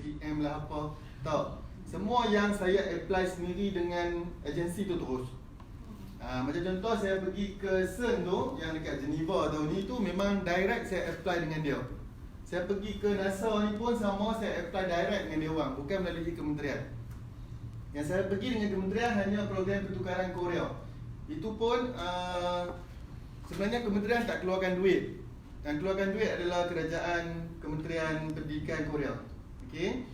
SPM lah apa. Tak. Semua yang saya apply sendiri dengan agensi tu terus. Macam contoh saya pergi ke CERN tu, yang dekat Geneva tu ni tu memang direct saya apply dengan dia. Saya pergi ke NASA ni pun sama, saya apply direct dengan dia orang, bukan melalui kementerian. Yang saya pergi dengan kementerian hanya program pertukaran Korea. Itu pun sebenarnya kementerian tak keluarkan duit. Yang keluarkan duit adalah kerajaan Kementerian Pendidikan Korea. Okey.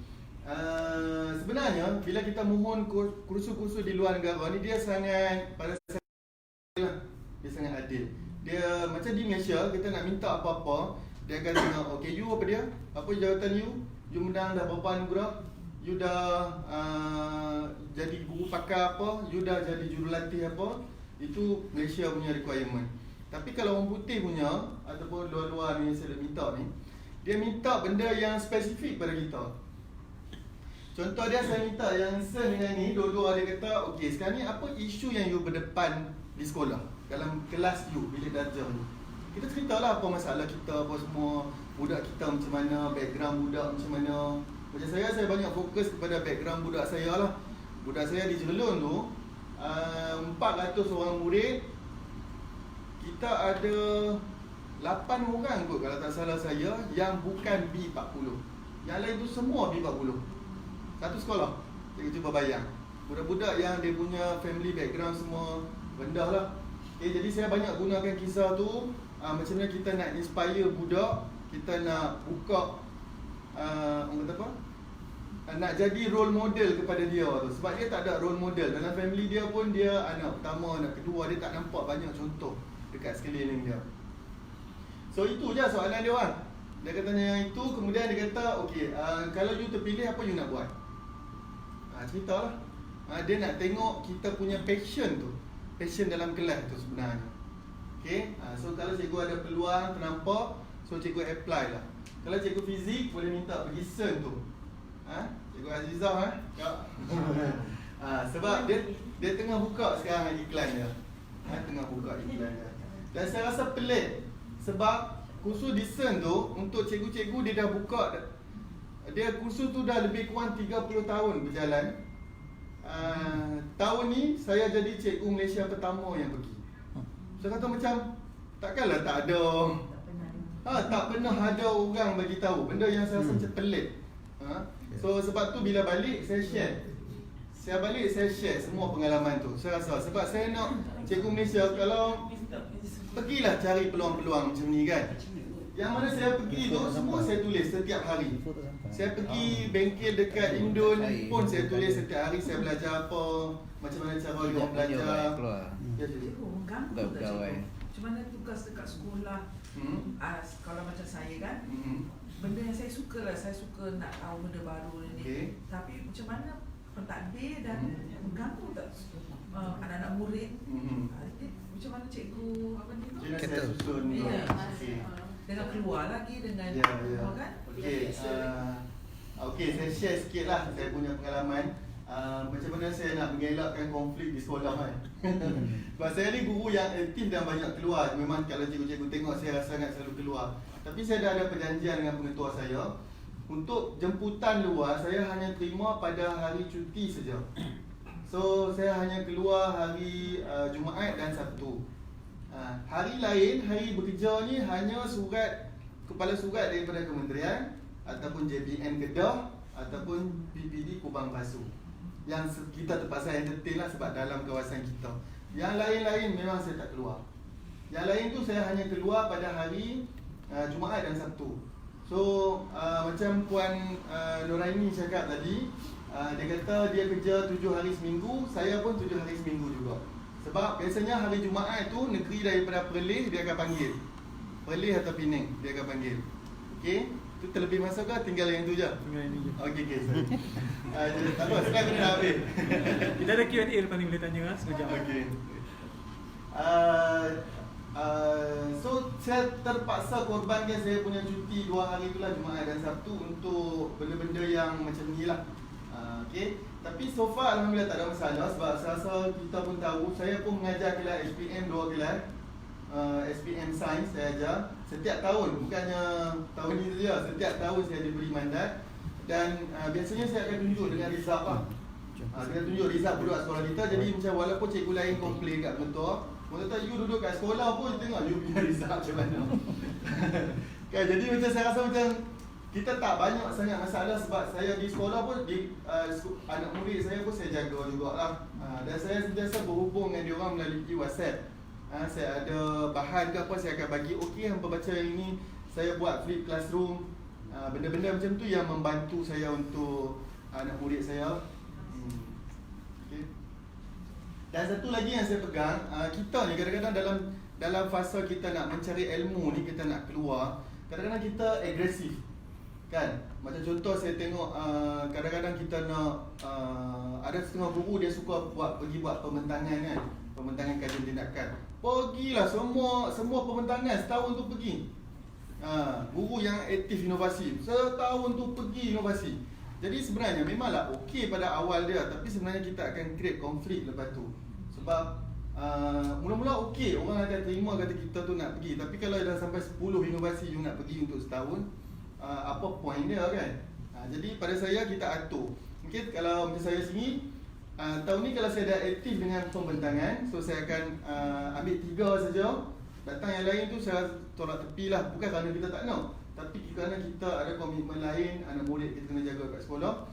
Sebenarnya bila kita mohon kursus-kursus di luar negara ni, dia sangat, pada saya lah, dia sangat adil. Dia macam di Malaysia, kita nak minta apa-apa, dia akan tengok, okay, you apa dia? Apa jawatan you? You menang dah berapa anugerah? You dah jadi guru pakar apa? You dah jadi jurulatih apa? Itu Malaysia punya requirement. Tapi kalau orang putih punya, ataupun luar-luar ni saya minta ni, dia minta benda yang spesifik pada kita. Contoh dia, saya minta yang CERN dengan ni, dua-dua dia kata, okay, sekarang ni apa isu yang you berdepan di sekolah, dalam kelas you, bilik darjah you. Kita ceritalah apa masalah kita, apa semua, budak kita macam mana, background budak macam mana. Macam saya banyak fokus kepada background budak saya lah. Budak saya di Jerlun tu, 400 orang murid, kita ada 8 orang kot kalau tak salah saya yang bukan B40. Yang lain tu semua B40. Satu sekolah. Kita cuba bayang. Budak-budak yang dia punya family background semua rendah lah. Okay, jadi saya banyak gunakan kisah tu, macam mana kita nak inspire budak, kita nak buka orang kata apa? Nak jadi role model kepada dia tu. Sebab dia tak ada role model. Dalam family dia pun, dia anak pertama, anak kedua, dia tak nampak banyak contoh dekat sekeliling dia. So itu je soalan dia orang. Dia katanya yang itu, kemudian dia kata, okay, kalau you terpilih, apa you nak buat? Ceritalah. Dia nak tengok kita punya passion tu, passion dalam kelas tu sebenarnya. Okay, so kalau cikgu ada peluang ternampak, so cikgu apply lah. Kalau cikgu fizik, boleh minta pergi CERN tu. Cikgu Azizah sebab dia tengah buka sekarang iklan dia. Tengah buka iklan dia. Dan saya rasa pelik sebab kursus di CERN tu, untuk cikgu-cikgu dia dah buka. Dia kursus tu dah lebih kurang 30 tahun berjalan. Tahun ni saya jadi cikgu Malaysia pertama yang pergi. Saya kata macam, takkanlah tak ada, tak pernah ada orang bagi tahu. Benda yang saya rasa macam pelik. So sebab tu bila balik saya share. Saya balik saya share semua pengalaman tu. Saya rasa sebab saya nak cikgu Malaysia, kalau pergilah cari peluang-peluang macam ni kan. Yang mana saya pergi tu semua saya tulis setiap hari. Saya pergi bengkel dekat Indon pun saya tulis setiap hari, saya belajar apa, macam mana cara dia orang belajar. Cikgu mengganggu tak cikgu? Macam mana tugas dekat sekolah? Kalau macam saya kan, benda yang saya suka lah, saya suka nak tahu benda baru ni. Tapi macam mana pentadbir dan mengganggu tak anak-anak murid? Macam mana cikgu apa ni tu? Saya susun tu. Dengan keluar lagi dengan kan? Okey, saya share sikit lah saya punya pengalaman. Macam mana saya nak mengelakkan konflik di sekolah kan. Sebab saya ni guru yang aktif dan banyak keluar. Memang kalau cikgu-cikgu tengok saya sangat selalu keluar. Tapi saya dah ada perjanjian dengan pengetua saya, untuk jemputan luar saya hanya terima pada hari cuti saja. So saya hanya keluar hari Jumaat dan Sabtu. Hari lain, hari bekerja ni hanya surat, kepala surat daripada kementerian ataupun JBN Kedah ataupun PPD Kubang Pasu, yang kita terpaksa entertain lah sebab dalam kawasan kita. Yang lain-lain memang saya tak keluar. Yang lain tu saya hanya keluar pada hari Jumaat dan Sabtu. So macam Puan Noraini cakap tadi, dia kata dia kerja 7 hari seminggu, saya pun 7 hari seminggu juga. Sebab biasanya hari Jumaat tu negeri daripada Perlis dia akan panggil, Perlis atau Penang dia akan panggil. Okey, tu terlebih masa ke tinggal yang tu je? Tinggal ini je. Okey, sorry. Tak apa, sekarang kena dah habis. Kita ada Q&A lepas ni, boleh tanya sekejap. Okey. So saya terpaksa korbankan saya punya cuti 2 hari itulah, Jumaat dan Sabtu, untuk benda-benda yang macam ni lah. Okay. Tapi so far alhamdulillah tak ada masalah, sebab saya rasa kita pun tahu, saya pun mengajar kelas SPM 2 kelas. SPM Science saya ajar setiap tahun, bukannya tahun ni saja, setiap tahun saya diberi mandat. Dan biasanya saya akan tunjuk dengan result lah. Kita tunjuk result budak sekolah kita. Jadi macam walaupun cikgu lain komplain kat mentor, you duduk kat sekolah pun tengok you punya result macam mana. Kan, jadi macam saya rasa macam kita tak banyak sangat masalah sebab saya di sekolah pun anak murid saya pun saya jaga jugalah. Dan saya sentiasa berhubung dengan dia orang melalui WhatsApp. Saya ada bahan ke apa saya akan bagi, okey hampa baca yang ini, saya buat flip classroom. Benda-benda macam tu yang membantu saya untuk anak murid saya. Okay. Dan satu lagi yang saya pegang, kita ni kadang-kadang dalam fasa kita nak mencari ilmu ni, kita nak keluar, kadang-kadang kita agresif. Kan? Macam contoh saya tengok kadang-kadang kita nak ada setengah guru dia suka pergi buat pembentangan kan, pembentangan kajian tindakan. Pergilah semua pembentangan setahun tu pergi. Guru yang aktif inovasi setahun tu pergi inovasi. Jadi sebenarnya memanglah okey pada awal dia, tapi sebenarnya kita akan create konflik lepas tu. Sebab mula-mula okey, orang akan terima kata kita tu nak pergi, tapi kalau dah sampai 10 inovasi you nak pergi untuk setahun, apa point dia kan? Jadi pada saya kita atur. Mungkin kalau macam saya sini, tahun ni kalau saya dah aktif dengan pembentangan, so saya akan ambil 3 saja. Datang yang lain tu saya tolak tepi lah. Bukan kerana kita tak nak, tapi kerana kita ada komitmen lain, anak murid kita kena jaga kat sekolah.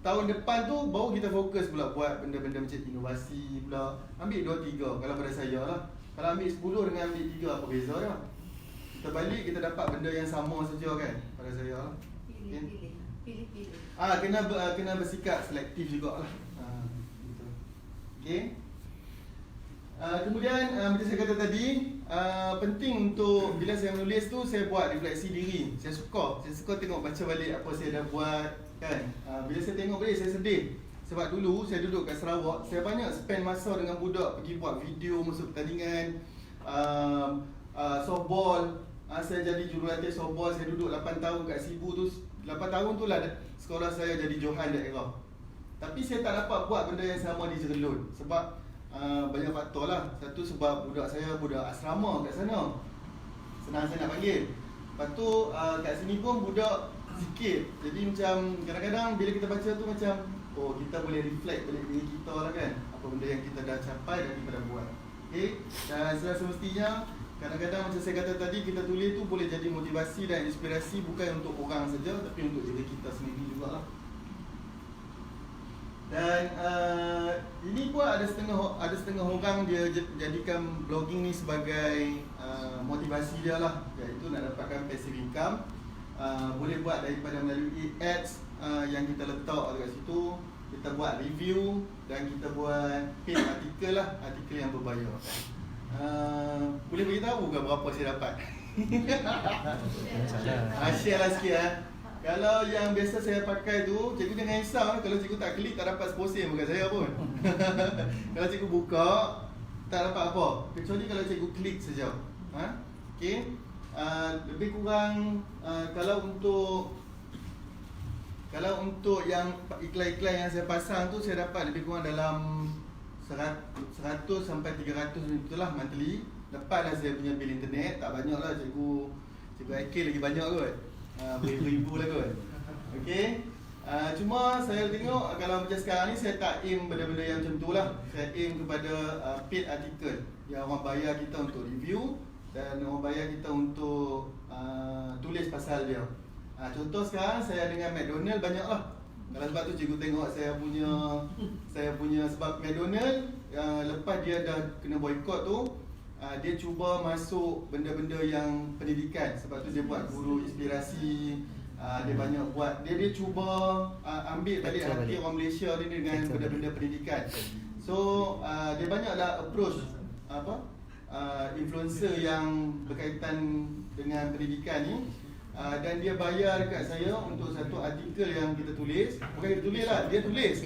Tahun depan tu baru kita fokus pula buat benda-benda macam inovasi pula. Ambil 2-3 kalau pada saya lah. Kalau ambil 10 dengan ambil 3 apa beza lah. Kita balik kita dapat benda yang sama saja kan pada saya lah. Pilih-pilih. Kena bersikap selektif jugalah. Gitu. Okey. Kemudian macam saya kata tadi, penting untuk bila saya menulis tu saya buat refleksi diri. Saya suka tengok baca balik apa saya dah buat kan. Bila saya tengok balik saya sedih. Sebab dulu saya duduk kat Sarawak, saya banyak spend masa dengan budak pergi buat video masuk pertandingan softball. Saya jadi jurulatih softball, saya duduk 8 tahun kat Sibu tu. 8 tahun tu lah sekolah saya jadi Johan daerah. Tapi saya tak dapat buat benda yang sama di Jerelun. Sebab banyak faktor lah. Satu sebab budak saya budak asrama kat sana, senang saya nak panggil. Lepas tu kat sini pun budak sikit. Jadi macam kadang-kadang bila kita baca tu macam kita boleh reflect balik diri kita lah kan, apa benda yang kita dah capai dan kita dah buat. Okay? Dan semestinya kadang-kadang macam saya kata tadi, kita tulis tu boleh jadi motivasi dan inspirasi bukan untuk orang saja, tapi untuk diri kita sendiri jugalah. Dan ini pun ada setengah orang dia jadikan blogging ni sebagai motivasi dia lah, iaitu nak dapatkan passive income. Boleh buat daripada melalui ads yang kita letak dekat situ. Kita buat review dan kita buat paid artikel lah, artikel yang berbayar. Boleh beritahu ke berapa saya dapat? Share lah sikit . Kalau yang biasa saya pakai tu, cikgu jangan risau. Kalau cikgu tak klik, tak dapat sponsor bukan saya pun. Kalau cikgu buka, tak dapat apa, kecuali kalau cikgu klik saja. Okay. Lebih kurang kalau untuk yang iklan-iklan yang saya pasang tu, saya dapat lebih kurang dalam 100 sampai 300 itulah monthly. Dapatlah saya punya bil internet, tak banyak lah cikgu Aikil lagi banyak kot. Beribu-ribu lah kot. Okay. Cuma saya tengok kalau macam sekarang ni saya tak aim benda-benda yang macam tu lah. Saya aim kepada paid article yang orang bayar kita untuk review dan orang bayar kita untuk tulis pasal dia. Contoh sekarang saya dengan McDonald banyak lah. Kalau sebab tu cikgu tengok saya punya sebab McDonald lepas dia dah kena boycott tu, dia cuba masuk benda-benda yang pendidikan. Sebab tu dia buat guru inspirasi, dia banyak buat, dia cuba ambil balik hati orang Malaysia ni dengan benda-benda pendidikan. So dia banyaklah approach influencer yang berkaitan dengan pendidikan ni. Dan dia bayar dekat saya untuk satu artikel yang kita tulis. Bukan kita tulis lah, dia tulis.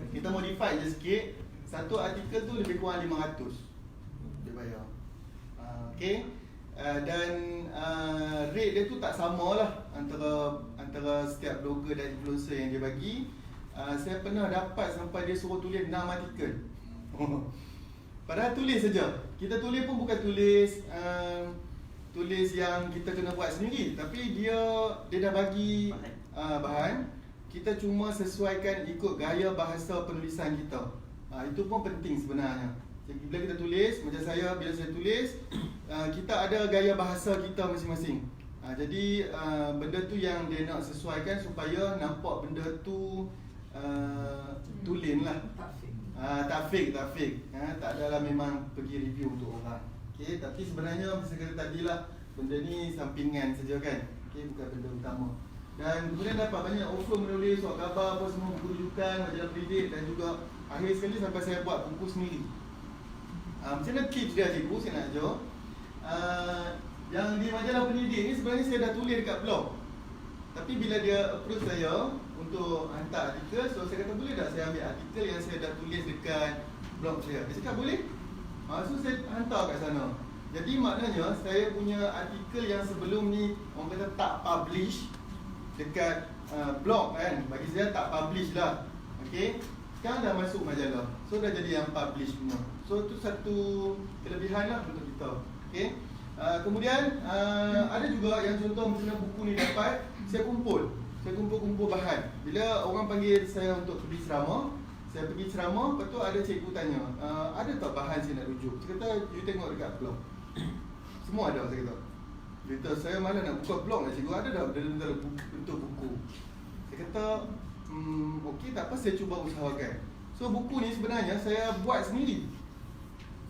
Kita modify je sikit. Satu artikel tu lebih kurang 500 dia bayar. Okay. Dan rate dia tu tak sama lah antara setiap blogger dan influencer yang dia bagi. Saya pernah dapat sampai dia suruh tulis 6 artikel. Padahal tulis saja. Kita tulis pun bukan tulis tulis yang kita kena buat sendiri, tapi dia dah bagi bahan. Kita cuma sesuaikan ikut gaya bahasa penulisan kita. Itu pun penting sebenarnya. Jadi bila kita tulis, macam saya, bila saya tulis, kita ada gaya bahasa kita masing-masing. Jadi benda tu yang dia nak sesuaikan supaya nampak benda tu tulen lah. Tak fake. Tak adalah memang pergi review untuk orang. Okay, tapi sebenarnya macam kata tadi lah, benda ni sampingan saja kan. Okay, bukan benda utama. Dan kemudian dapat banyak offer menulis surat khabar apa semua, buku rujukan, majalah pendidik, dan juga akhir sekali sampai saya buat buku sendiri. Macam mana tips dia cikgu, saya nak ajar. Yang di majalah pendidik ni sebenarnya saya dah tulis dekat blog. Tapi bila dia approach saya untuk hantar artikel, so saya kata boleh tak saya ambil artikel yang saya dah tulis dekat blog saya. Dia cakap boleh. So saya hantar kat sana. Jadi maknanya saya punya artikel yang sebelum ni orang kata tak publish dekat blog kan, bagi saya tak publish lah. Okay, sekarang dah masuk majalah, so dah jadi yang publish semua. So tu satu kelebihan lah untuk kita. Okay, kemudian ada juga yang contoh macam mana buku ni dapat, saya kumpul bahan. Bila orang panggil saya untuk pergi ceramah, saya pergi ceramah, lepas tu ada cikgu tanya, ada tak bahan saya nak rujuk? Saya kata, you tengok dekat blog. Semua ada, saya kata. Dia kata, saya malah nak buka blog lah cikgu, ada dah dalam bentuk buku. Saya kata, okey, tak apa, saya cuba usahakan. So buku ni sebenarnya saya buat sendiri.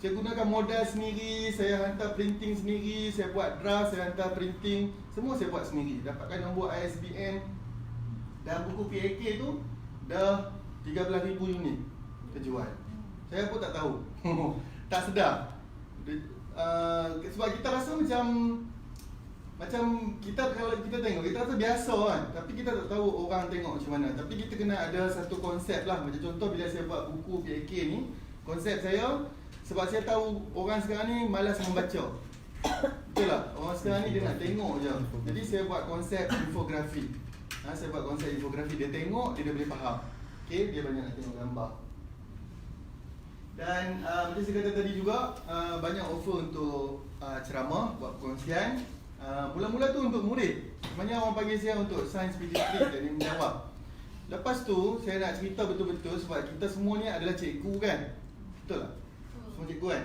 Saya gunakan modal sendiri, saya hantar printing sendiri, saya buat draft, saya hantar printing, semua saya buat sendiri. Dapatkan nombor ISBN, dan buku PAK tu dah 13,000 unit terjual. Saya pun tak tahu. Tak sedar. Sebab kita rasa macam kita, kalau kita tengok, kita rasa biasa kan, tapi kita tak tahu orang tengok macam mana. Tapi kita kena ada satu konsep lah. Macam contoh bila saya buat buku PAK ni, konsep saya, sebab saya tahu orang sekarang ni malas membaca. Betul tak? Orang sekarang ni dia nak tengok je. Jadi saya buat konsep infografi. Saya buat konsep infografi, dia tengok, dia boleh faham. Okay, dia banyak nak tengok gambar. Dan macam saya kata tadi juga, banyak offer untuk ceramah, buat perkongsian. Mula-mula tu untuk murid. Sebenarnya orang panggil saya untuk sains PhD jadi menjawab. Lepas tu saya nak cerita betul-betul sebab kita semua ni adalah cikgu kan. Betul tak? Semua cikgu kan?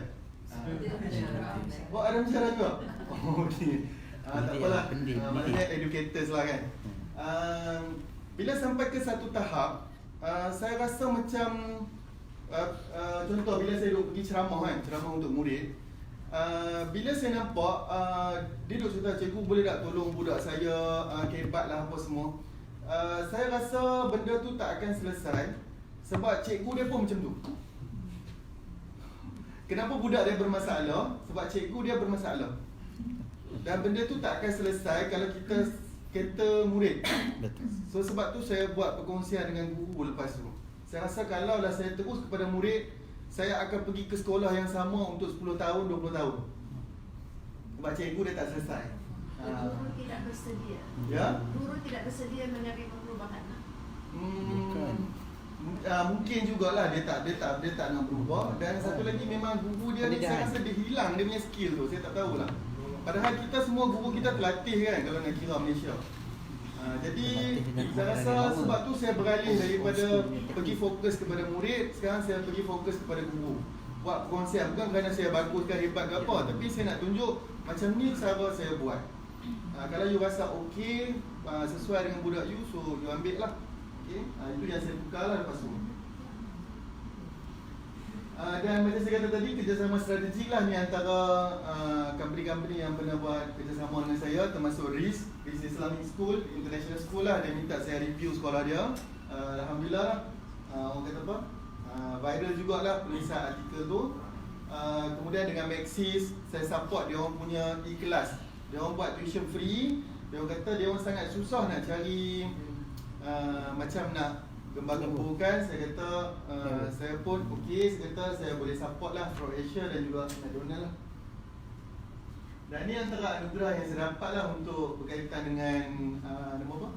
Ada bicara juga? Okey. Tak apalah. Maknanya educators lah kan. Bila sampai ke satu tahap, saya rasa macam contoh bila saya duduk pergi ceramah kan, ceramah untuk murid. Bila saya nampak dia duduk cerita, cikgu boleh tak tolong budak saya kebat lah apa semua. Saya rasa benda tu tak akan selesai sebab cikgu dia pun macam tu. Kenapa budak dia bermasalah? Sebab cikgu dia bermasalah. Dan benda tu tak akan selesai kalau kita kata murid. So sebab tu saya buat perkongsian dengan guru lepas tu. Saya rasa kalau lah saya terus kepada murid, saya akan pergi ke sekolah yang sama untuk 10 tahun, 20 tahun. Sebab cikgu dia tak selesai. Guru tidak bersedia. Ya? Guru tidak bersedia menerima perubahan. Mungkin jugalah dia tak nak berubah. Dan satu lagi memang guru dia ni saya rasa dia hilang dia punya skill tu. Saya tak tahulah. Padahal kita semua guru kita terlatih kan kalau nak kira Malaysia. Jadi saya rasa sebab tu saya beralih daripada pergi fokus kepada murid, sekarang saya pergi fokus kepada guru. Buat perkongsian, bukan kerana saya bagus ke hebat ke apa, tapi saya nak tunjuk macam ni cara saya buat. Kalau you rasa okey, sesuai dengan budak you, so you ambil lah. Okay? Itu yang saya tukar lah lepas tu. Dan macam saya kata tadi, kerjasama strategik lah ni antara company-company yang pernah buat kerjasama dengan saya, termasuk RIS Islamic School, International School lah. Dia minta saya review sekolah dia. Alhamdulillah lah, orang kata apa, viral jugalah penulisan artikel tu. Kemudian dengan Maxis, saya support dia orang punya e-class. Dia orang buat tuition free. Dia orang kata dia orang sangat susah nak cari macam nak gembar-gemburkan. Saya kata saya pun okey, saya kata saya boleh support lah Pro Asia dan juga Madonna lah. Dan ni antara anugerah yang saya dapat lah untuk berkaitan dengan nama apa?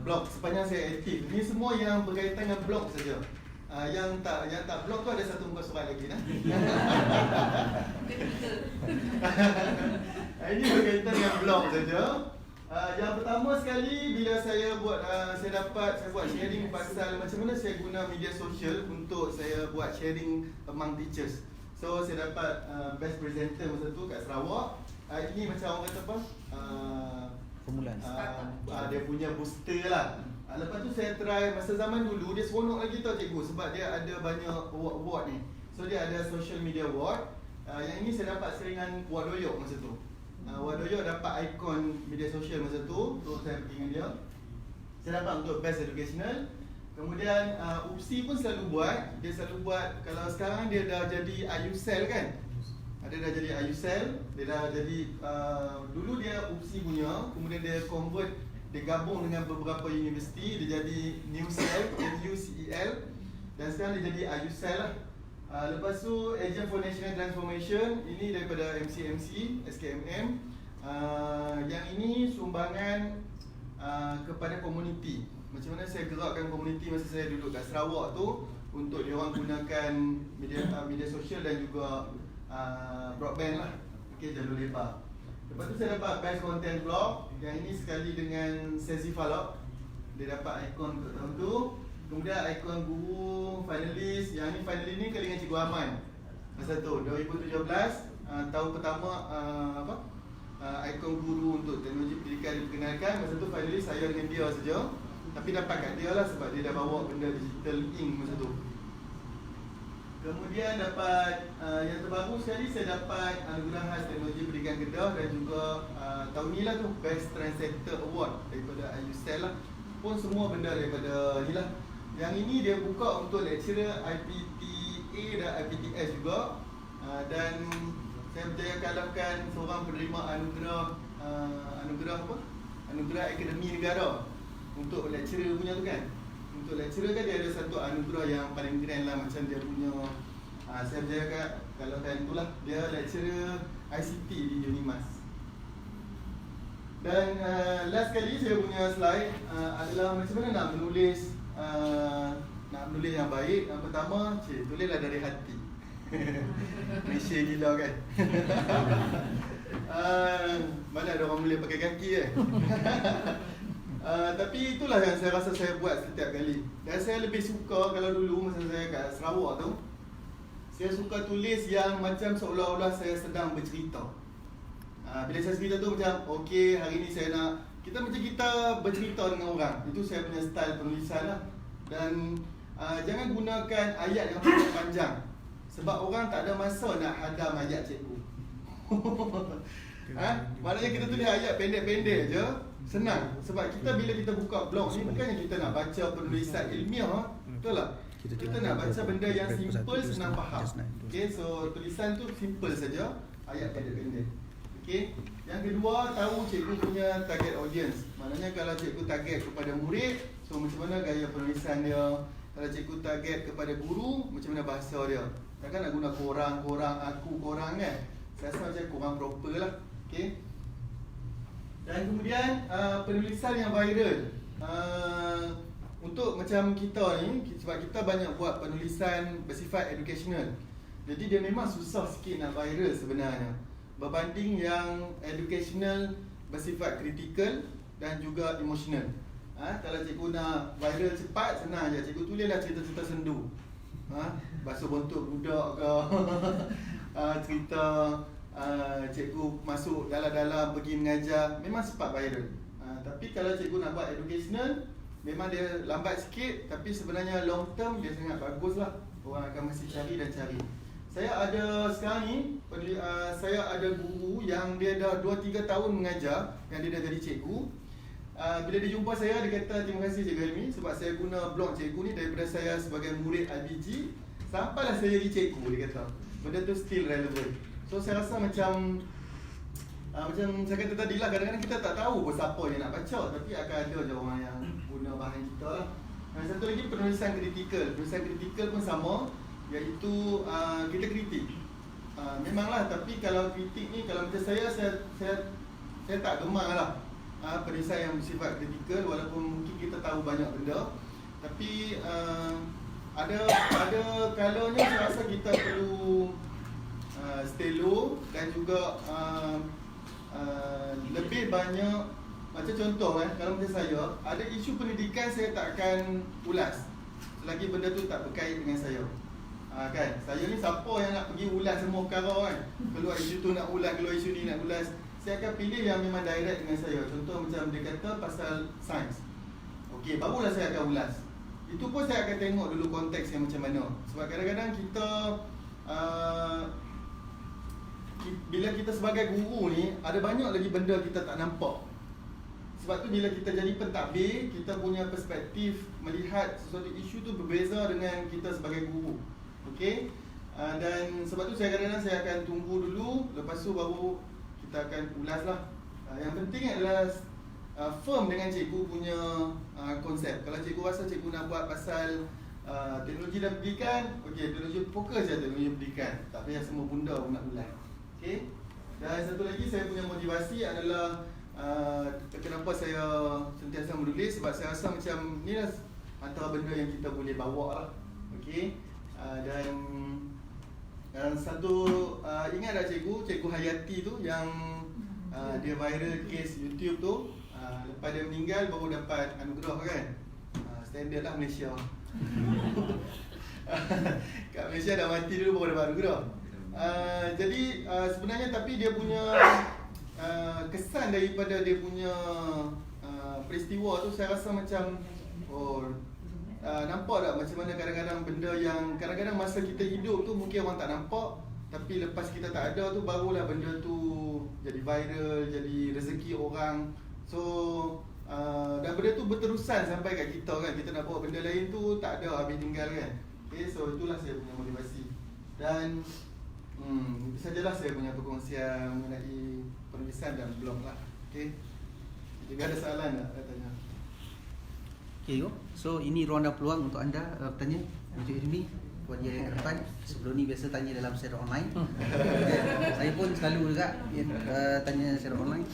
Blog sepanjang saya aktif. Ni semua yang berkaitan dengan blog saja. Yang tak blog tu ada satu muka surat lagi nah. Ini berkaitan dengan blog saja. Yang pertama sekali bila saya buat sharing pasal macam mana saya guna media sosial untuk saya buat sharing among teachers. So saya dapat best presenter masa tu kat Sarawak. Ini macam orang kata apa? Permulaan. Dia punya booster lah. Lepas tu saya try masa zaman dulu dia seronok lagi tau cikgu sebab dia ada banyak award ni. So dia ada social media award. Yang ini saya dapat seringan Wak Doyok masa tu. Wak Doyok dapat ikon media sosial masa tu. So saya pergi dengan dia. Saya dapat untuk best educational. Kemudian UPSI pun selalu buat. Dia selalu buat, kalau sekarang dia dah jadi IUCEL kan. Dia dah jadi IUCEL. Dia dah jadi dulu dia UPSI punya. Kemudian dia convert, dia gabung dengan beberapa universiti. Dia jadi NUCEL, NUCEL. Dan sekarang dia jadi IUCEL lah. Lepas tu Agent for National Transformation. Ini daripada MCMC, SKMM. Yang ini sumbangan kepada komuniti. Macam mana saya gerakkan komuniti masa saya duduk kat Sarawak tu untuk dia orang gunakan media sosial dan juga broadband lah. Okay, jalur lebar. Lepas tu saya dapat best content blog. Yang ini sekali dengan Sesi Falok. Dia dapat ikon untuk tahun tu. Kemudian ikon guru finalis. Yang ni finalis ni kali dengan Cikgu Aman. Masa tu 2017 tahun pertama ikon guru untuk teknologi pendidikan diperkenalkan. Masa tu finalis saya dengan dia saja. Tapi dapat kat dia lah sebab dia dah bawa benda digital ink masa tu. Kemudian dapat yang terbaru sekali saya dapat anugerah khas teknologi pendidikan Kedah dan juga tahun ni lah tu Best Transactor Award daripada IUCEL lah. Pun semua benda daripada ni lah. Yang ini dia buka untuk lecturer IPTA dan IPTS juga. Dan saya berjaya kalahkan seorang penerima anugerah Akademi Negara untuk lecturer punya tu kan. Untuk lecturer kan dia ada satu anugerah yang paling keren lah. Macam dia punya saya berjaya kalahkan itulah. Dia lecturer ICT di Unimas. Dan last kali saya punya slide adalah macam mana nak menulis yang baik. Yang pertama, tulislah dari hati. Malaysia gila kan. Mana ada orang boleh pakai kaki tapi itulah yang saya rasa saya buat setiap kali. Dan saya lebih suka kalau dulu masa saya kat Sarawak tu, saya suka tulis yang macam seolah-olah saya sedang bercerita. Bila saya cerita tu macam okey, hari ni saya nak kita bercerita dengan orang. Itu saya punya style penulisan lah. Dan jangan gunakan ayat yang panjang sebab orang tak ada masa nak hadam ayat cikgu. Maknanya kita tulis ayat pendek-pendek je, senang. Sebab kita bila kita buka blog ni bukannya kita nak baca penulisan ilmiah, betul tak? Kita nak baca benda yang simple, senang faham. Okay, so tulisan tu simple saja, ayat pendek-pendek. Okay. Yang kedua, tahu cikgu punya target audience. Maknanya kalau cikgu target kepada murid, so macam mana gaya penulisan dia. Kalau cikgu target kepada guru, macam mana bahasa dia. Takkan nak guna korang, aku, korang kan. Saya rasa macam korang proper lah. Okay. Dan kemudian penulisan yang viral. Untuk macam kita ni, sebab kita banyak buat penulisan bersifat educational. Jadi dia memang susah sikit nak viral sebenarnya. Berbanding yang educational bersifat kritikal dan juga emotional. Kalau cikgu nak viral cepat, senang je. Cikgu tulislah cerita-cerita sendu. Basuh bontot budak ke. Cerita cikgu masuk dalam-dalam pergi mengajar. Memang cepat viral. Tapi kalau cikgu nak buat educational, memang dia lambat sikit. Tapi sebenarnya long term dia sangat bagus lah. Orang akan masih cari dan cari. Saya ada sekarang ni, saya ada guru yang dia dah 2-3 tahun mengajar, yang dia dah jadi cikgu. Bila dia jumpa saya, dia kata terima kasih Cikgu Helmi sebab saya guna blog cikgu ni daripada saya sebagai murid IBG sampailah saya jadi cikgu, dia kata. Benda tu still relevant. So saya rasa macam saya kata tadi lah, kadang-kadang kita tak tahu pun siapa yang nak baca, tapi akan ada je orang yang guna bahan kita lah. Dan satu lagi penulisan kritikal. Penulisan kritikal pun sama, iaitu kita kritik. Memanglah, tapi kalau kritik ni, kalau macam saya tak gemar lah penulisan yang bersifat kritikal, walaupun mungkin kita tahu banyak benda. Tapi ada kalanya saya rasa kita perlu stay low dan juga lebih banyak. Macam contoh kalau macam saya, ada isu pendidikan saya tak akan ulas selagi benda tu tak berkait dengan saya. Kan, saya ni siapa yang nak pergi ulas semua perkara kan. Keluar isu tu nak ulas, keluar isu ni nak ulas. Saya akan pilih yang memang direct dengan saya. Contoh macam dia kata pasal sains. Okey, barulah saya akan ulas. Itu pun saya akan tengok dulu konteks yang macam mana. Sebab kadang-kadang kita bila kita sebagai guru ni, ada banyak lagi benda kita tak nampak. Sebab tu bila kita jadi pentadbir, kita punya perspektif melihat sesuatu isu tu berbeza dengan kita sebagai guru. Okey? Dan sebab tu saya kadang-kadang saya akan tunggu dulu, lepas tu baru kita akan ulas lah. Yang penting adalah firm dengan cikgu punya konsep. Kalau cikgu rasa cikgu nak buat pasal teknologi dan pendidikan, okey, teknologi fokus je teknologi pendidikan. Tak payah semua bunda pun nak ulas. Okey? Dan satu lagi saya punya motivasi adalah kenapa saya sentiasa menulis, sebab saya rasa macam ni lah antara benda yang kita boleh bawa lah. Okey? Dan satu ingat tak cikgu Hayati tu yang dia viral case YouTube tu, lepas dia meninggal baru dapat anugerah kan. Standard lah Malaysia. Kat Malaysia dah mati dulu baru dapat anugerah. Jadi sebenarnya tapi dia punya kesan daripada dia punya peristiwa tu saya rasa macam nampak tak macam mana kadang-kadang benda yang kadang-kadang masa kita hidup tu mungkin orang tak nampak, tapi lepas kita tak ada tu barulah benda tu jadi viral, jadi rezeki orang. So dan benda tu berterusan sampai kat kita kan. Kita nak buat benda lain tu tak ada, habis tinggal kan. Okay, so itulah saya punya motivasi. Dan itu sajalah saya punya perkongsian mengenai penulisan dan blog lah. Okay. Jika ada soalan nak tanya. Okay, so ini ruang dan peluang untuk anda bertanya. Encik Irmi, buat dia yang depan. Sebelum ni biasa tanya dalam secara online. Saya pun selalu juga tanya secara online.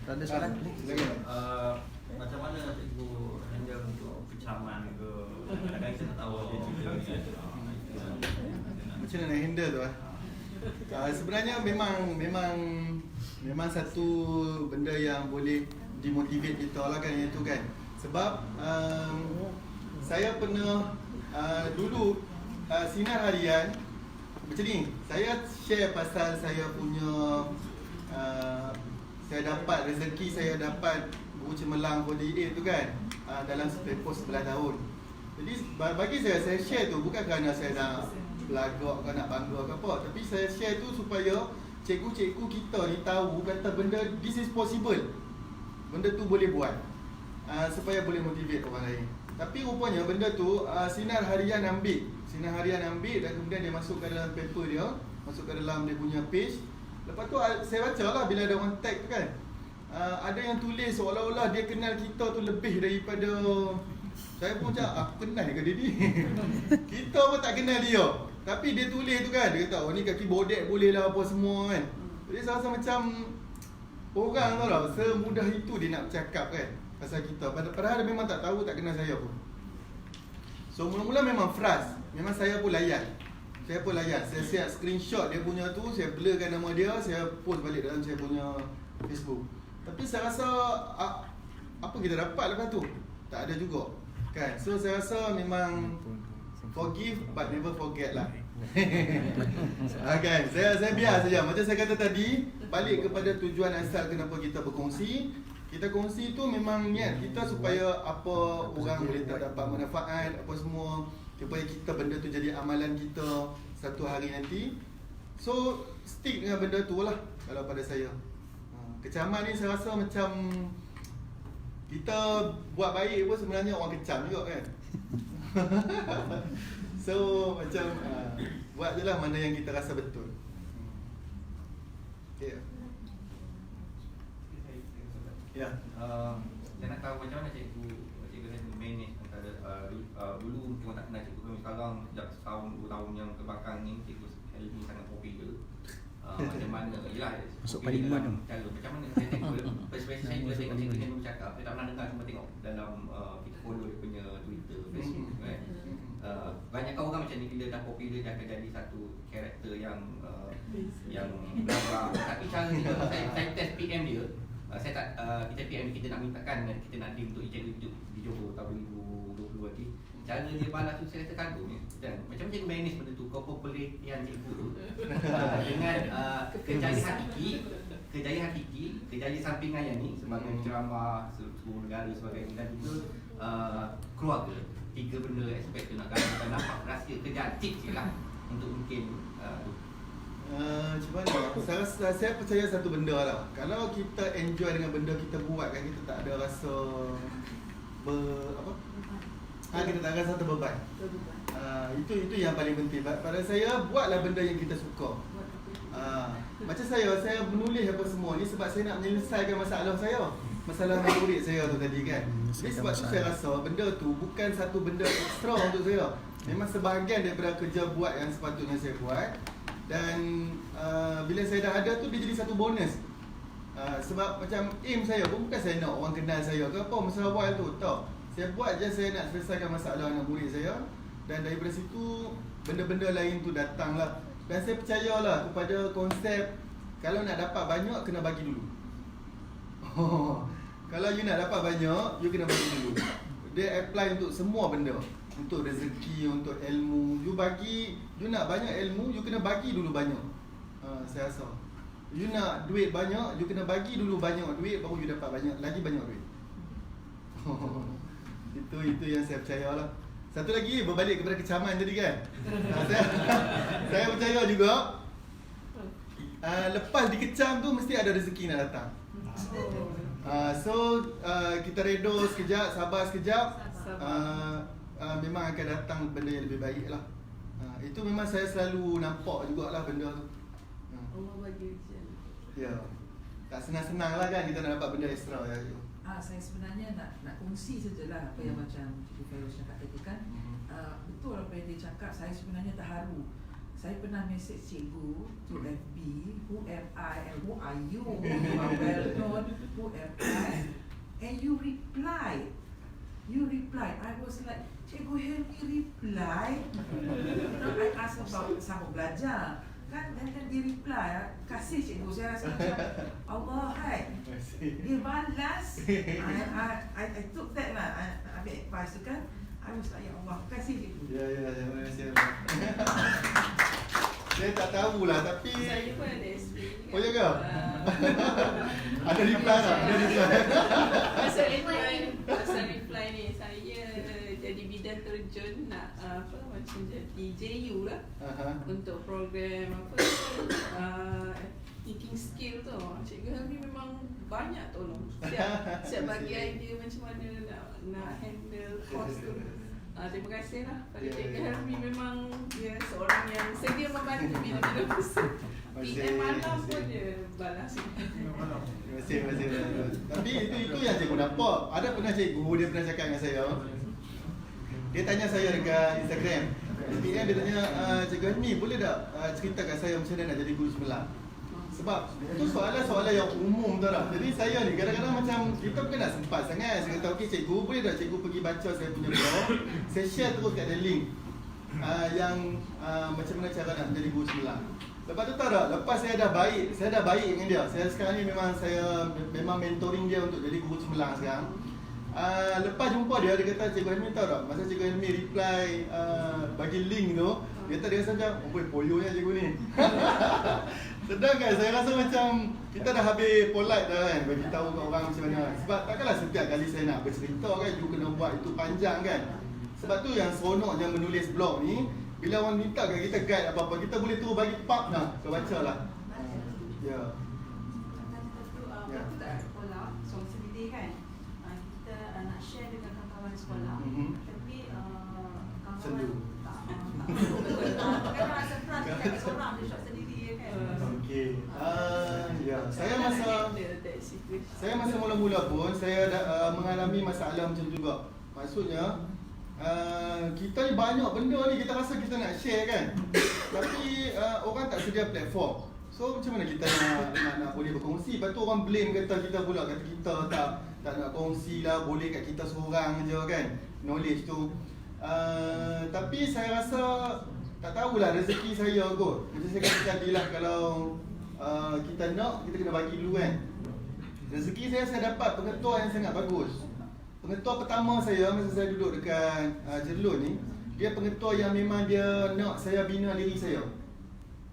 Kalau ada soalan, boleh. Macam mana cikgu handle untuk kecaman ke? Kadang-kadang kita tak tahu dia cerita macam mana nak handle tu sebenarnya memang satu benda yang boleh demotivate kita lah kan, iaitu kan. Sebab saya pernah dulu sinar harian macam ni. Saya share pasal saya punya saya dapat rezeki, saya dapat buku cemerlang 48 tu kan, dalam tempoh 11 tahun. Jadi bagi saya share tu bukan kerana saya nak belagak ke nak bangga ke apa, tapi saya share tu supaya cikgu-cikgu kita ni tahu kata benda this is possible. Benda tu boleh buat, supaya boleh motivate orang lain. Tapi rupanya benda tu sinar harian ambil dan kemudian dia masuk ke dalam paper dia, masuk ke dalam dia punya page. Lepas tu saya baca lah bila ada orang tag tu kan, ada yang tulis seolah-olah dia kenal kita tu lebih daripada. Saya pun macam, aku kenal ke dia ni? Kita pun tak kenal dia, tapi dia tulis tu kan, dia kata, oh ni kaki bodek boleh lah apa semua kan. Jadi saya rasa macam orang tu lah, semudah itu dia nak bercakap kan pasal kita, padahal dia memang tak tahu, tak kenal saya pun. So mula-mula memang frust, memang saya pun layan. Saya siap screenshot dia punya tu, saya blurkan nama dia, saya post balik dalam saya punya Facebook. Tapi saya rasa apa kita dapat lepas tu? Tak ada juga kan. So saya rasa memang forgive but never forget lah. Okay, saya biar saja. Macam saya kata tadi, balik kepada tujuan asal kenapa kita berkongsi. Kita kongsi tu memang niat kita supaya apa orang boleh dapat manfaat, apa semua, supaya kita benda tu jadi amalan kita satu hari nanti. So stick dengan benda tu lah kalau pada saya. Kecaman ni saya rasa macam kita buat baik pun sebenarnya orang kecam juga kan. So macam buat je lah mana yang kita rasa betul. Okay. Ya. Saya nak tahu macam mana cikgu manage antara dulu cuma tak kenal cikgu, sekarang sejak setahun 2 tahun yang kebelakang ni cikgu Helmi sangat popular. Macam mana yelah masuk parlimen tu. Macam mana saya tengok perspektif saya bila tengok cikgu Helmi bercakap, saya tak pernah dengar, cuma tengok dalam dalam kita follow dia punya Twitter, Facebook kan. Banyak orang macam ni bila dah popular dia akan jadi satu karakter yang bla-bla. Tapi cara dia saya test PM dia, saya tak kita PM kita nak mintakan kita nak deal untuk ejek di Johor tahun 2020 nanti. Cara dia balas tu saya rasa kagum ni. Dan macam cikgu manage benda tu, kau penelitian cikgu tu dengan kejayaan hakiki, kejayaan sampingan yang ni sebagai ceramah seluruh negara sebagainya, dan juga keluarga. 3 benda aspek tu nak gambarkan nampak rahsia kerjaan tips je lah untuk mungkin tu. Macam mana? Saya percaya satu benda lah. Kalau kita enjoy dengan benda kita buat kan, kita tak ada rasa kita tak rasa terbeban. Itu yang paling penting. Pada saya, buatlah benda yang kita suka. Macam saya menulis apa semua ni sebab saya nak menyelesaikan masalah saya. Masalah murid saya tu tadi kan. Jadi sebab tu saya rasa benda tu bukan satu benda ekstra untuk saya. Memang sebahagian daripada kerja buat yang sepatutnya saya buat. Dan bila saya dah ada tu, dia jadi satu bonus. Sebab macam aim saya pun bukan saya nak orang kenal saya ke apa masalah awal tu, tak. Saya buat je saya nak selesaikan masalah anak murid saya. Dan daripada situ benda-benda lain tu datanglah. Dan saya percayalah kepada konsep kalau nak dapat banyak kena bagi dulu. Kalau you nak dapat banyak, you kena bagi dulu. Dia apply untuk semua benda. Untuk rezeki, untuk ilmu. You nak banyak ilmu, you kena bagi dulu banyak. Saya rasa you nak duit banyak, you kena bagi dulu banyak duit, baru you dapat lagi banyak duit. Itu yang saya percaya lah. Satu lagi, berbalik kepada kecaman tadi kan. Saya percaya juga lepas dikecam tu mesti ada rezeki nak datang. So kita redo sekejap, sabar sekejap, memang akan datang benda yang lebih baik lah. Itu memang saya selalu nampak jugalah benda tu. Allah bagi ujian. Ya, tak senang-senang lah kan kita nak dapat benda ekstra ya. Saya sebenarnya nak kongsi sajalah apa yang macam Cikgu Feiruz cakap tadi kan. Betul apa yang dia cakap, saya sebenarnya terharu. Saya pernah mesej cikgu to FB, who am I and who are you? You are well known, who am I? And you replied. I was like, Cikgu Helmi reply? I asked about sambung belajar kan, dan dia reply, kasih cikgu. Saya rasa macam Allah hai, dia balas. I took that lah, I ambil advice tu kan. I was like, ya Allah, kasih cikgu. Ya, terima kasih. Saya tak tahulah tapi Saya pun ada SP. Oh ya ke? Ada reply tak? Pasal reply ni, saya jadi bidang terjun nak macam jadi JU lah. Untuk program teaching skill tu. Cikgu Helmi memang banyak tolong. Siap bagi idea macam mana nak handle course tu. Terima kasih lah pada Cikgu Helmi. Memang dia seorang yang sedia membantu bila-bila pesan. PM malam pun dia balas. Terima kasih. Tapi itu yang cikgu nampak. Ada pernah cikgu dia pernah cakap dengan saya. Dia tanya saya dekat Instagram. PM dia tanya, Cikgu Helmi boleh tak ceritakan saya macam mana nak jadi guru sebelah? Sebab itu soalan-soalan yang umum tu lah. Jadi saya ni kadang-kadang macam kita bukan nak sempat sangat. Saya kata okey cikgu, boleh tak cikgu pergi baca saya punya blog, saya share terus kat ada link yang macam mana cara nak menjadi guru sebelah. Lepas tu tahu tak, lepas saya dah baik dengan dia. Saya sekarang ni memang mentoring dia untuk jadi guru cemerlang sekarang. Lepas jumpa dia kata, Cikgu Helmi tahu tak, masa Cikgu Helmi reply bagi link tu, dia rasa macam, oh poyonya cikgu ni. Sedangkan saya rasa macam kita dah habis polite dah kan, bagi tahu kat orang macam mana. Sebab takkanlah setiap kali saya nak bercerita kan, you kena buat itu panjang kan. Sebab tu yang seronok yang menulis blog ni, bila orang minta kat kita guide apa-apa, kita boleh terus bagi pub lah, kau baca lah. Ya. Waktu tak sekolah, soal sendiri kan, kita nak share dengan kawan-kawan sekolah. Tapi kawan Sendu. kan rasa frust kita seorang dia shot sendiri kan. Okey. Ya, saya masa mula-mula pun saya mengalami masalah macam tu juga. Maksudnya kita ni banyak benda ni kita rasa kita nak share kan. Tapi orang tak sedia platform. So macam mana kita nak boleh berkongsi? Lepas tu orang blame kata kita pula, kata kita tak nak kongsi lah, boleh kat kita seorang je kan, knowledge tu. Tapi saya rasa tak tahulah rezeki saya kot. Macam saya kata tadi lah, kalau kita nak, kita kena bagi dulu kan. Rezeki saya dapat pengetua yang sangat bagus. Pengetua pertama saya masa saya duduk dekat Jerlun ni, dia pengetua yang memang dia nak saya bina diri saya.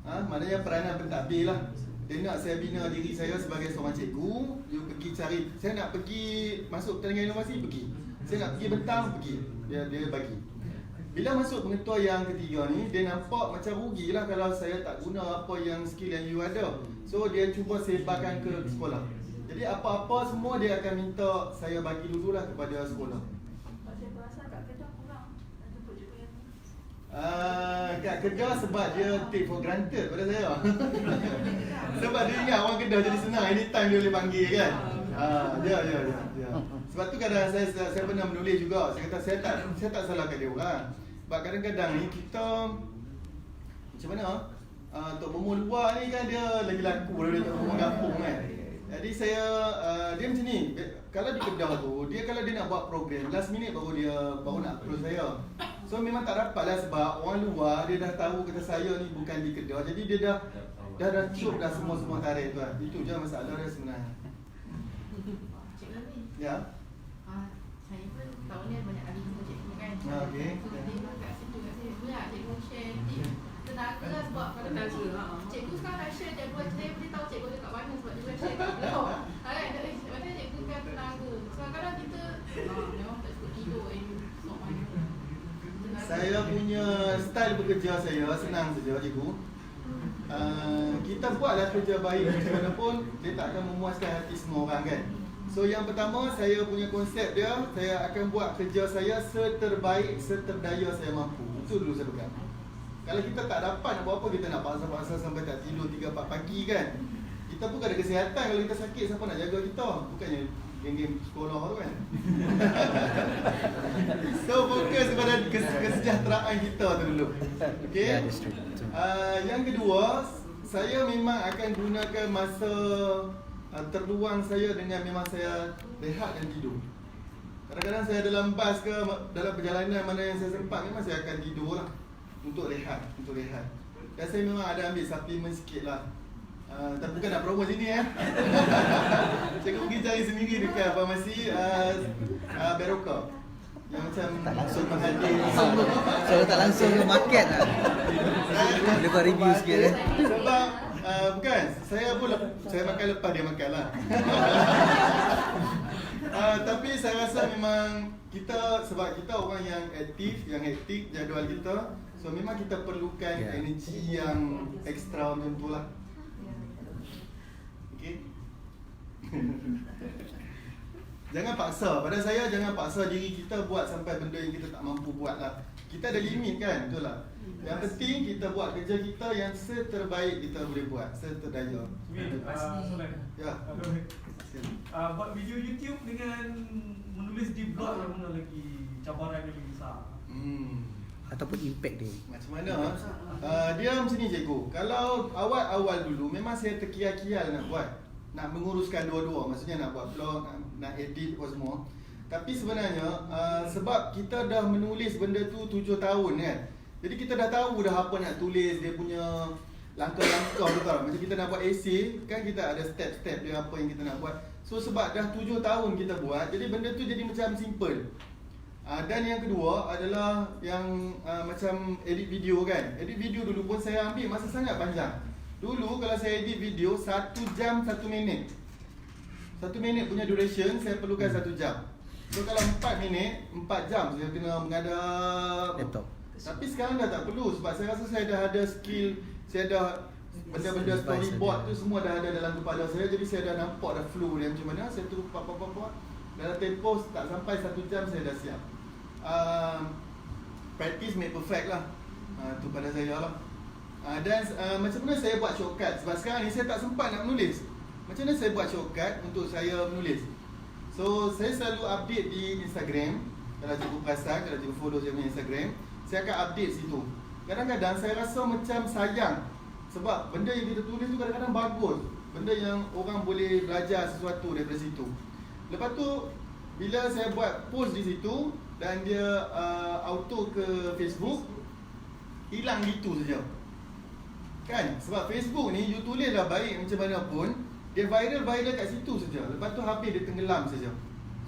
Maknanya peranan pentadbir lah. Dia nak saya bina diri saya sebagai seorang cikgu. Dia pergi cari, saya nak pergi masuk pertandingan inovasi, pergi. Saya nak pergi bentang, pergi. Dia bagi. Bila masuk pengetua yang ketiga ni, dia nampak macam rugilah kalau saya tak guna apa yang skill yang you ada. So dia cuba sebarkan ke sekolah. Jadi apa-apa semua dia akan minta saya bagi dululah kepada sekolah. Saya rasa kat Kedah kurang. Ada projek yang Kat Kedah sebab dia take for granted pada saya. Sebab dia ingat orang Kedah jadi senang, anytime dia boleh panggil kan. Ya. Sebab tu kadang saya pernah menulis juga. Saya kata saya tak salahkan dia orang. Sebab kadang-kadang ni kita macam mana? Tok Bomo luar ni kan dia lagi laku daripada Tok Bomo kampung kan. Jadi saya dia macam ni. Kalau di Kedah tu, kalau dia nak buat program last minute baru nak approach saya. So memang tak dapat lah sebab orang luar dia dah tahu kata saya ni bukan di Kedah. Jadi dia dah cium dah semua tarikh tu lah. Itu je masalah dia sebenarnya. Cikgu ni. Ya. Saya pun tahun ni banyak kali jumpa cikgu kan. Okey. So dia memang kat situ kat sini pula cikgu share tip tenaga lah sebab kalau cikgu sekarang nak share cikgu saya boleh tahu cikgu dekat mana sebab cikgu share kat beliau. Kan? Macam cikgu kan tenaga. Kadang-kadang kita memang tak cukup tidur sok mana. Saya punya style bekerja saya senang saja cikgu. Kita buatlah kerja baik macam mana pun dia tak akan memuaskan hati semua orang kan. So yang pertama saya punya konsep dia, saya akan buat kerja saya seterbaik, seterdaya saya mampu. Itu dulu saya pegang. Kalau kita tak dapat nak buat apa, kita nak paksa-paksa sampai tak tidur 3-4 pagi kan. Kita pun ada kesihatan, kalau kita sakit siapa nak jaga kita? Bukannya geng-geng sekolah tu kan. So fokus kepada kesejahteraan kita tu dulu. Okay. Yang kedua, saya memang akan gunakan masa terluang saya dengan memang saya rehat dan tidur. Kadang-kadang saya dalam bas ke dalam perjalanan mana yang saya sempat, memang saya akan tidur lah untuk rehat. Dan saya memang ada ambil suplemen sikit lah. Tapi bukan nak promo sini Saya pergi cari sendiri dekat farmasi Beroka yang macam Tak langsung menghadir. Saya tak langsung ke market lah. Dia buat review sikit kan. Sebab bukan, saya makan lepas dia makan lah. Tapi saya rasa memang kita, sebab kita orang yang aktif, yang hektik jadual kita. So memang kita perlukan energi yang ekstra macam tu lah. Okay. Jangan paksa, pada saya jangan paksa diri kita buat sampai benda yang kita tak mampu buat lah. Kita ada limit kan, betul lah. Yang penting kita buat kerja kita yang seterbaik kita boleh buat, seterdaya. Soalan. Ya. Buat video YouTube dengan menulis di blog yang mana lagi cabaran yang lebih besar? Ataupun impact dia. Macam mana? Dia macam ni cikgu. Kalau awal-awal dulu memang saya terkial-kial nak buat, nak menguruskan dua-dua. Maksudnya nak buat vlog, nak edit apa semua. Tapi sebenarnya sebab kita dah menulis benda tu 7 tahun kan. Jadi kita dah tahu dah apa nak tulis, dia punya langkah-langkah tu tau. Macam kita nak buat essay, kan kita ada step-step dia apa yang kita nak buat. So sebab dah 7 tahun kita buat, jadi benda tu jadi macam simple. Dan yang kedua adalah yang macam edit video kan. Edit video dulu pun saya ambil masa sangat panjang. Dulu kalau saya edit video 1 jam 1 minit. 1 minit punya duration saya perlukan 1 jam. So kalau 4 minit, 4 jam saya kena menghadap Laptop. Tapi sekarang dah tak perlu sebab saya rasa saya dah ada skill, saya dah benda-benda storyboard tu semua dah ada dalam kepala saya. Jadi saya dah nampak dah flow dia macam mana. Saya terus pap. Dalam tempoh tak sampai 1 jam saya dah siap. Practice make perfect lah. Tu pada saya lah. Dan macam mana saya buat shortcut? Sebab sekarang ni saya tak sempat nak menulis. Macam mana saya buat shortcut untuk saya menulis? So saya selalu update di Instagram. Kalau cikgu perasan, kalau cikgu follow saya punya Instagram, saya akan update situ. Kadang-kadang saya rasa macam sayang sebab benda yang kita tulis tu kadang-kadang bagus, benda yang orang boleh belajar sesuatu daripada situ. Lepas tu bila saya buat post di situ dan dia auto ke Facebook, hilang gitu saja. Kan? Sebab Facebook ni you tulislah baik macam mana pun, dia viral kat situ saja. Lepas tu habis dia tenggelam saja.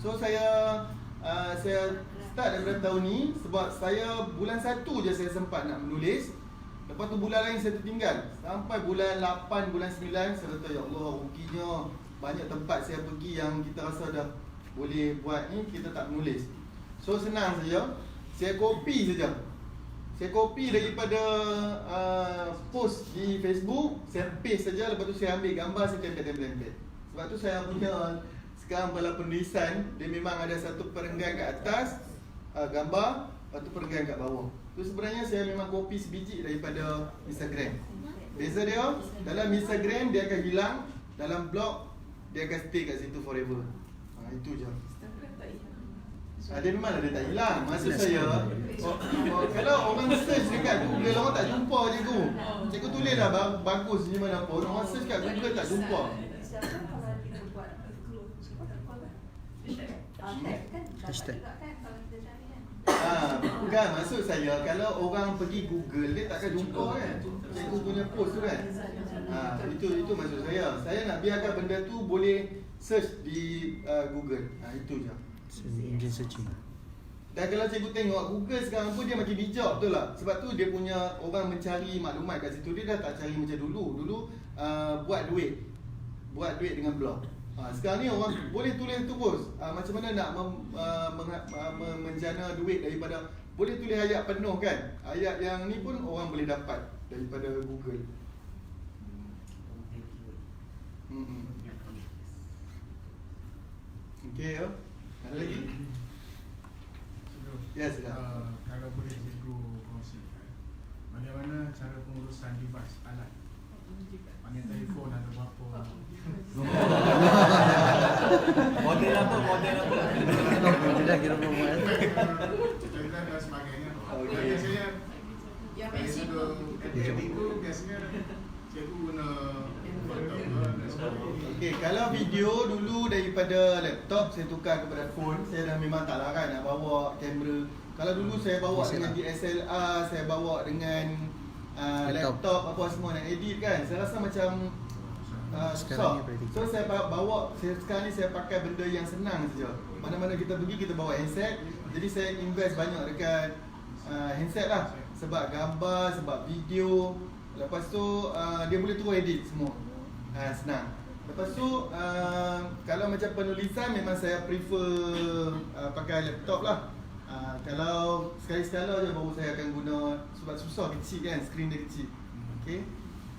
So saya start daripada tahun ni sebab saya bulan 1 je saya sempat nak menulis. Lepas tu bulan lain saya tertinggal. Sampai bulan 8, bulan 9 saya kata ya Allah, ruginya banyak tempat saya pergi yang kita rasa dah boleh buat ni, kita tak menulis. So senang saja, saya copy saja. Saya copy daripada post di Facebook, saya paste saja, lepas tu saya ambil gambar, saya tempel. Sebab tu saya punya sekarang dalam penulisan, dia memang ada satu perenggan kat atas gambar, lepas tu perenggan kat bawah. Tu sebenarnya saya memang copy sebiji daripada Instagram. Beza dia, dalam Instagram dia akan hilang, dalam blog dia akan stay kat situ forever. Itu je. Dia memang dia tak hilang. Maksud saya, kalau orang search dekat Google, orang tak jumpa cikgu. Cikgu tulis dah bagus ni mana pun, orang search kat Google tak jumpa. Bukan, maksud saya kalau orang pergi Google dia takkan jumpa kan cikgu punya post tu kan. Itu maksud saya. Saya nak biarkan benda tu boleh search di Google. Itu je. Engine searching. Dan kalau cikgu tengok Google sekarang pun dia makin bijak, betul tak? Sebab tu dia punya orang mencari maklumat kat situ, dia dah tak cari macam dulu. Dulu buat duit dengan blog. Sekarang ni orang boleh tulis terus macam mana nak menjana duit daripada, boleh tulis ayat penuh kan. Ayat yang ni pun orang boleh dapat daripada Google. Okay ya. Ada lagi? Ya, silakan. Kalau boleh cikgu kongsikan bagaimana cara pengurusan device alat, maknanya telefon atau apa. Model apa? Dia dah kira nombor. Contoh dan sebagainya. Biasanya Yang dari sudut akademik tu biasanya cikgu guna laptop dan sebagainya. Okey, kalau video dulu daripada laptop saya tukar kepada phone, saya dah memang tak larang nak bawa kamera. Kalau dulu saya bawa dengan DSLR, saya bawa dengan laptop apa semua nak edit kan. Saya rasa macam susah. So saya bawa, sekarang ni saya pakai benda yang senang saja. Mana-mana kita pergi kita bawa handset. Jadi saya invest banyak dekat handset lah. Sebab gambar, sebab video. Lepas tu dia boleh terus edit semua. Senang. Lepas tu kalau macam penulisan memang saya prefer pakai laptop lah. Kalau sekali-sekala je baru saya akan guna, sebab susah kecil kan, skrin dia kecil. Okay.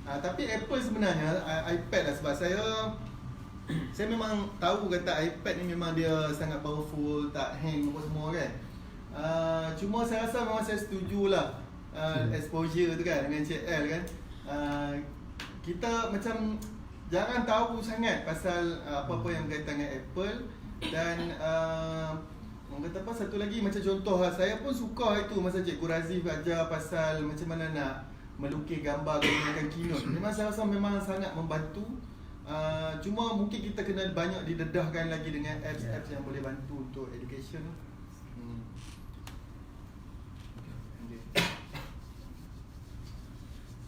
Tapi Apple sebenarnya iPad lah, sebab saya memang tahu kata iPad ni memang dia sangat powerful, tak hang apa semua kan. Cuma saya rasa memang saya setujulah exposure tu kan dengan Cik L kan. Kita macam jangan tahu sangat pasal apa-apa yang berkaitan dengan Apple. Dan orang kata apa, satu lagi macam contoh lah, saya pun suka itu masa Cikgu Razif ajar pasal macam mana nak melukis gambar menggunakan Keynote. Memang saya rasa memang sangat membantu. Cuma mungkin kita kena banyak didedahkan lagi dengan apps-apps yang boleh bantu untuk education.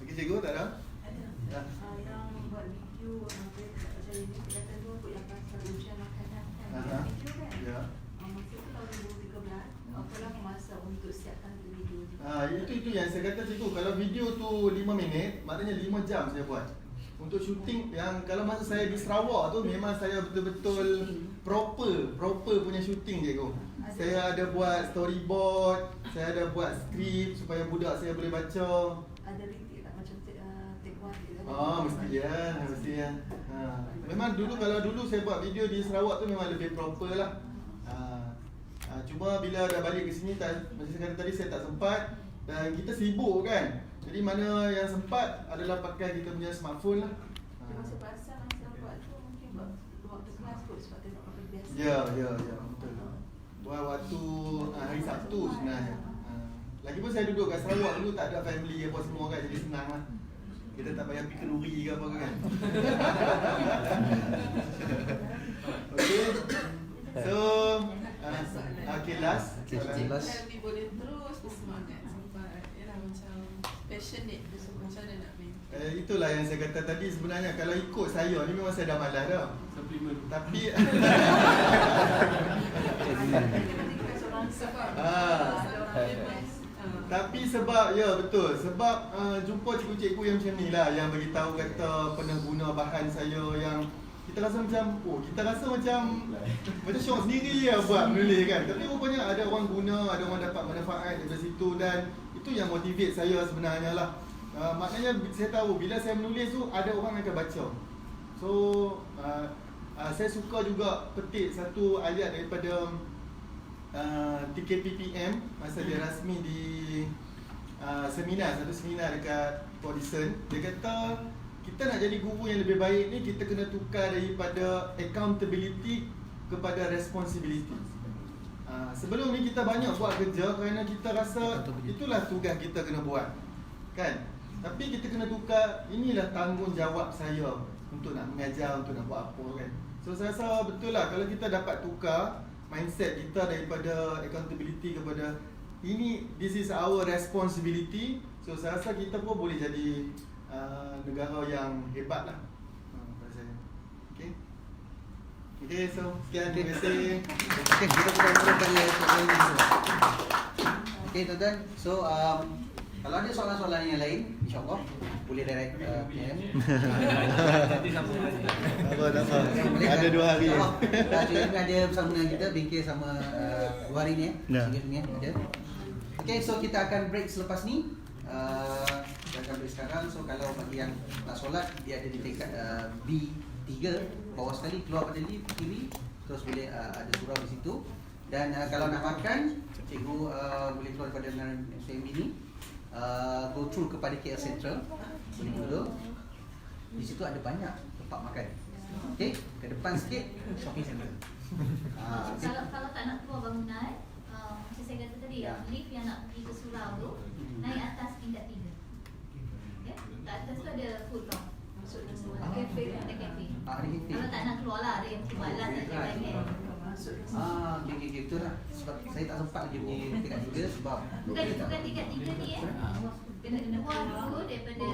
Okey cikgu, tak ada? Ada. Yang buat video saya ini kelihatan tu untuk yang pasal ujian makanan kan. Video kan? Ya. Masa tu tahun 2013, apalah masa untuk siapkan video. Itu yang saya kata cikgu, kalau video tu 5 minit, maknanya 5 jam saya buat. Untuk syuting yang kalau masa saya di Sarawak tu memang saya betul-betul proper punya syuting cikgu. Saya ada buat storyboard, saya ada buat skrip supaya budak saya boleh baca. Ada repeat tak macam take one gitu. Mesti ya. Memang dulu kalau dulu saya buat video di Sarawak tu memang lebih proper lah. Cuma bila dah balik ke sini, macam saya kata tadi, saya tak sempat. Dan kita sibuk kan. Jadi mana yang sempat adalah pakai kita punya smartphone lah. Masa pasal masa buat tu mungkin waktu kelas kot sebab tengok apa biasa. Ya, betul. Buat waktu hari Sabtu sebenarnya. Lagipun saya duduk kat Sarawak dulu, tak ada family apa semua kan, jadi senang lah. Kita tak payah pergi kenduri ke apa kan. Okey. So okay, last Okay, last. Healthy boleh terus bersemangat sampai yalah macam passionate tu macam mana nak main. Itulah yang saya kata tadi, sebenarnya kalau ikut saya ni memang saya dah malas dah. Supplement. Tapi Sebab tapi sebab ya betul, sebab jumpa cikgu-cikgu yang macam ni lah yang bagi tahu kata pernah guna bahan saya yang kita rasa macam kita rasa macam syok sendiri lah buat menulis kan. Tapi rupanya ada orang guna, ada orang dapat manfaat dari situ, dan itu yang motivate saya sebenarnya lah. Maknanya saya tahu bila saya menulis tu ada orang yang akan baca. So saya suka juga petik satu ayat daripada TKPPM masa dia rasmi di satu seminar dekat Audison. Dia kata kita nak jadi guru yang lebih baik ni, kita kena tukar daripada accountability kepada responsibility. Sebelum ni kita banyak buat kerja kerana kita rasa itulah tugas kita kena buat, kan? Tapi kita kena tukar, inilah tanggungjawab saya untuk nak mengajar, untuk nak buat apa, kan? So saya rasa betul lah kalau kita dapat tukar mindset kita daripada accountability kepada this is our responsibility. So saya rasa kita pun boleh jadi negara yang hebat lah pada saya. Okay, so sekian, terima kasih. Okay, kita mula pada soalan ini. Okay, tuan-tuan. So kalau ada soalan-soalan yang lain, insyaAllah boleh direct PM. Nanti sambung lagi. Ada 2 hari. Cikgu ada bersama dengan kita, bingkir sama 2 hari ni ada. Okay, so kita akan break selepas ni. Kita akan break sekarang. So kalau bagi yang nak solat, dia ada di tingkat B3 bawah sekali, keluar pada lift kiri, terus boleh ada surau di situ. Dan kalau nak makan, cikgu boleh keluar daripada SMB ni, go through kepada KL Central, boleh dulu. Di situ ada banyak tempat makan. Okay, ke depan sikit shopping center. Kalau tak nak keluar bangunan, macam saya kata tadi, lift yang nak pergi ke surau tu naik atas tingkat 3. Ya, kat atas tu ada food court. Kafe, ada kafe. Kalau tak nak keluar lah, ada yang macam malas nak jalan. Okay, betul lah. Sebab saya tak sempat lagi pergi tingkat 3 sebab Bukan tingkat 3 ni kena keluar dulu daripada